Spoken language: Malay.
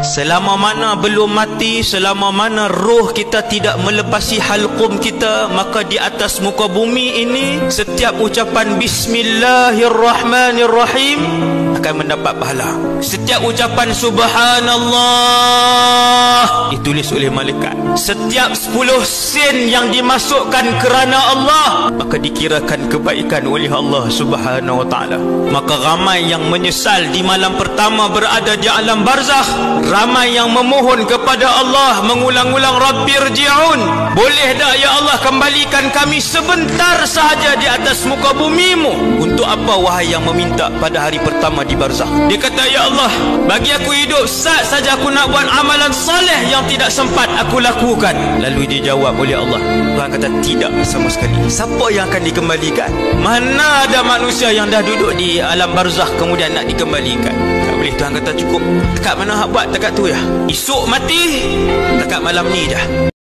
Selama mana belum mati, selama mana roh kita tidak melepasi halqum kita, maka di atas muka bumi ini setiap ucapan Bismillahirrahmanirrahim akan mendapat pahala. Setiap ucapan Subhanallah ditulis oleh malaikat. Setiap 10 sen yang dimasukkan kerana Allah, maka dikirakan kebaikan oleh Allah Subhanahu wa ta'ala. Maka ramai yang menyesal di malam pertama berada di alam barzakh. Ramai yang memohon kepada Allah mengulang-ulang, Rabbirji'un, boleh tak ya Allah kembalikan kami sebentar sahaja di atas muka bumimu. Untuk apa wahai yang meminta pada hari pertama di barzakh? Dia kata, ya Allah, bagi aku hidup saat saja aku nak buat amalan saleh yang tidak sempat aku lakukan. Lalu dia jawab oleh Allah, Tuhan kata tidak sama sekali. Siapa yang akan dikembalikan? Mana ada manusia yang dah duduk di alam barzakh kemudian nak dikembalikan? Tak boleh. Tuhan kata cukup. Dekat mana hak buat dekat tu ya. Esok mati, dekat malam ni dah.